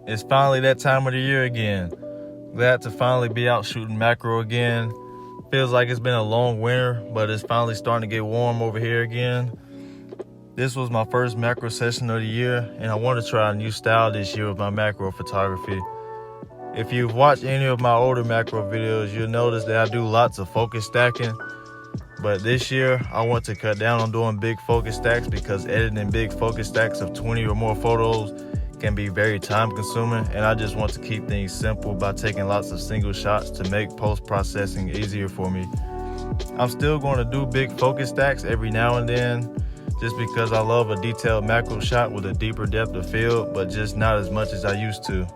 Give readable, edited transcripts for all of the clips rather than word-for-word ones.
It's finally that time of the year again. Glad to finally be out shooting macro again. Feels like it's been a long winter, but it's finally starting to get warm over here again. This was my first macro session of the year, and I want to try a new style this year with my macro photography. If you've watched any of my older macro videos, you'll notice that I do lots of focus stacking. But this year, I want to cut down on doing big focus stacks because editing big focus stacks of 20 or more photos can be very time consuming, and I just want to keep things simple by taking lots of single shots to make post-processing easier for me. I'm still going to do big focus stacks every now and then just because I love a detailed macro shot with a deeper depth of field, but just not as much as I used to.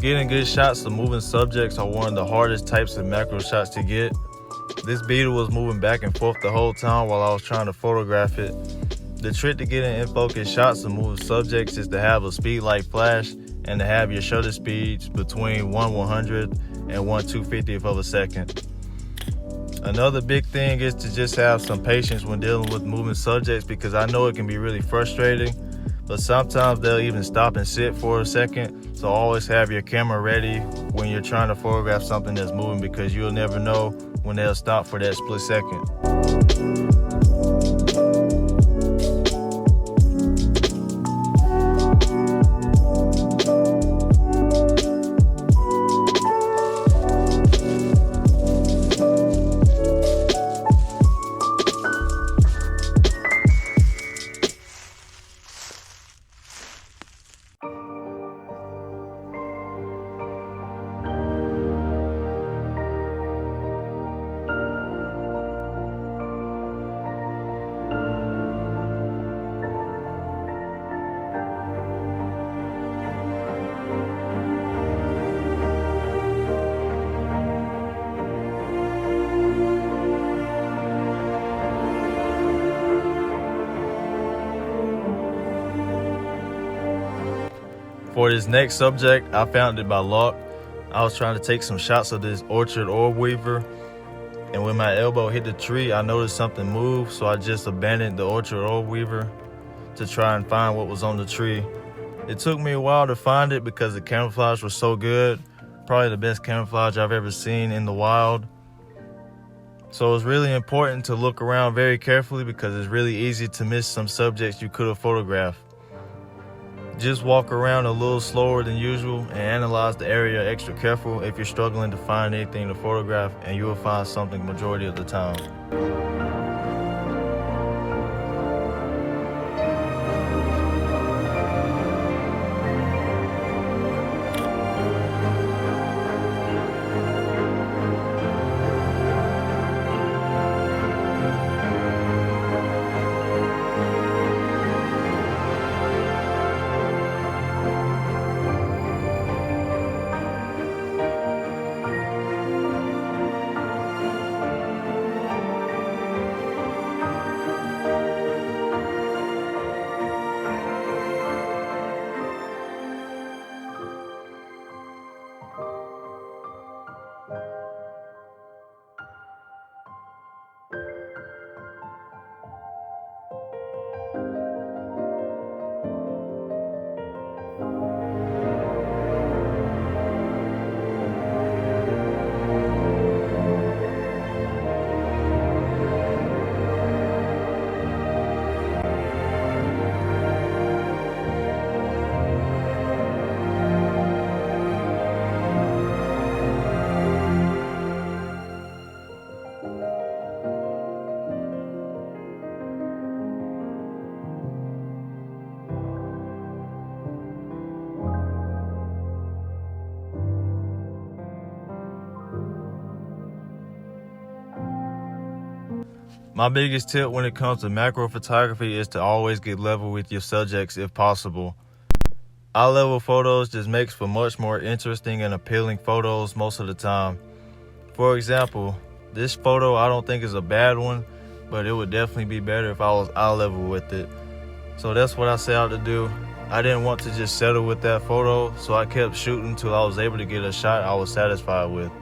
Getting good shots of moving subjects are one of the hardest types of macro shots to get. This beetle was moving back and forth the whole time while I was trying to photograph it. The trick to getting in focus shots of moving subjects is to have a speed light flash and to have your shutter speeds between 1/100 and 1/250th of a second. Another big thing is to just have some patience when dealing with moving subjects because I know it can be really frustrating, but sometimes they'll even stop and sit for a second. So always have your camera ready when you're trying to photograph something that's moving because you'll never know when they'll stop for that split second. For this next subject, I found it by luck. I was trying to take some shots of this orchard orb weaver, and when my elbow hit the tree, I noticed something move, so I just abandoned the orchard orb weaver to try and find what was on the tree. It took me a while to find it because the camouflage was so good, probably the best camouflage I've ever seen in the wild. So it's really important to look around very carefully because it's really easy to miss some subjects you could have photographed. Just walk around a little slower than usual and analyze the area extra careful if you're struggling to find anything to photograph, and you will find something majority of the time. My biggest tip when it comes to macro photography is to always get level with your subjects if possible. Eye level photos just makes for much more interesting and appealing photos most of the time. For example, this photo I don't think is a bad one, but it would definitely be better if I was eye level with it. So that's what I set out to do. I didn't want to just settle with that photo, so I kept shooting till I was able to get a shot I was satisfied with.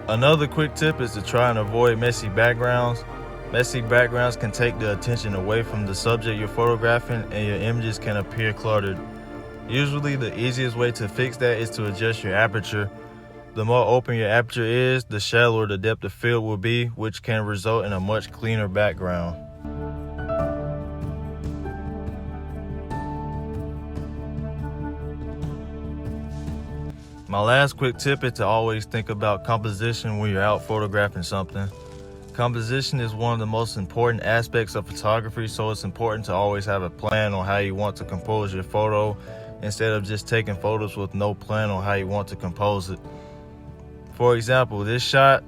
Another quick tip is to try and avoid messy backgrounds. Messy backgrounds can take the attention away from the subject you're photographing and your images can appear cluttered. Usually the easiest way to fix that is to adjust your aperture. The more open your aperture is, the shallower the depth of field will be, which can result in a much cleaner background. My last quick tip is to always think about composition when you're out photographing something. Composition is one of the most important aspects of photography, so it's important to always have a plan on how you want to compose your photo instead of just taking photos with no plan on how you want to compose it. For example, this shot,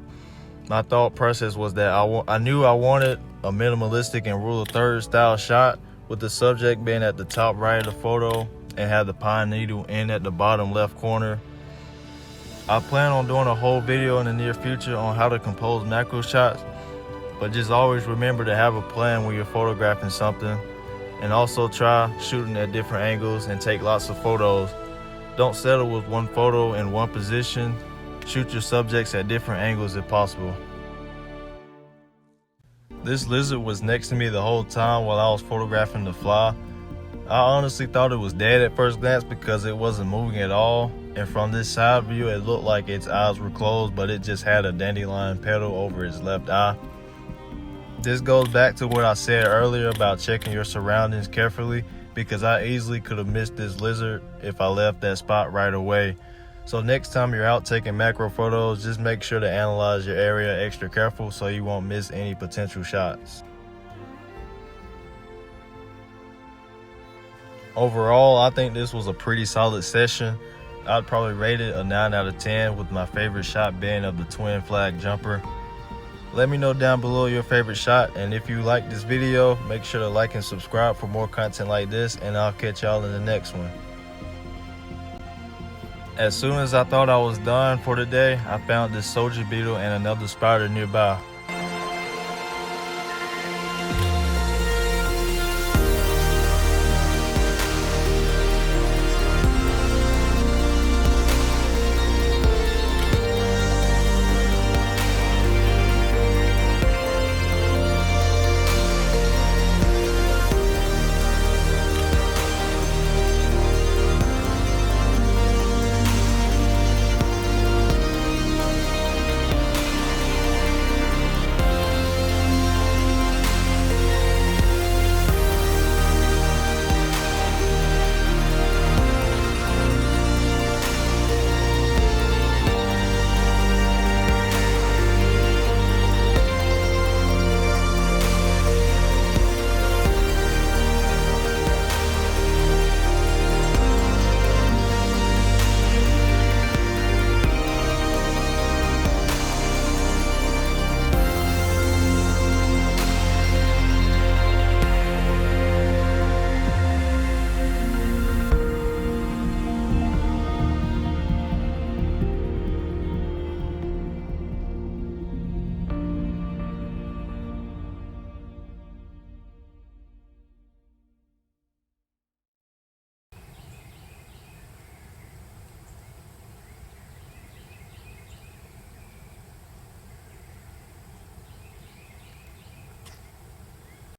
my thought process was that I knew I wanted a minimalistic and rule of thirds style shot with the subject being at the top right of the photo and have the pine needle in at the bottom left corner. I plan on doing a whole video in the near future on how to compose macro shots, but just always remember to have a plan when you're photographing something, and also try shooting at different angles and take lots of photos. Don't settle with one photo in one position. Shoot your subjects at different angles if possible. This lizard was next to me the whole time while I was photographing the fly. I honestly thought it was dead at first glance because it wasn't moving at all, and from this side view it looked like its eyes were closed, but it just had a dandelion petal over its left eye. This goes back to what I said earlier about checking your surroundings carefully, because I easily could have missed this lizard if I left that spot right away. So next time you're out taking macro photos, just make sure to analyze your area extra careful so you won't miss any potential shots. Overall, I think this was a pretty solid session. I'd probably rate it a 9 out of 10, with my favorite shot being of the twin flag jumper. Let me know down below your favorite shot, and if you like this video, make sure to like and subscribe for more content like this, and I'll catch y'all in the next one. As soon as I thought I was done for the day, I found this soldier beetle and another spider nearby.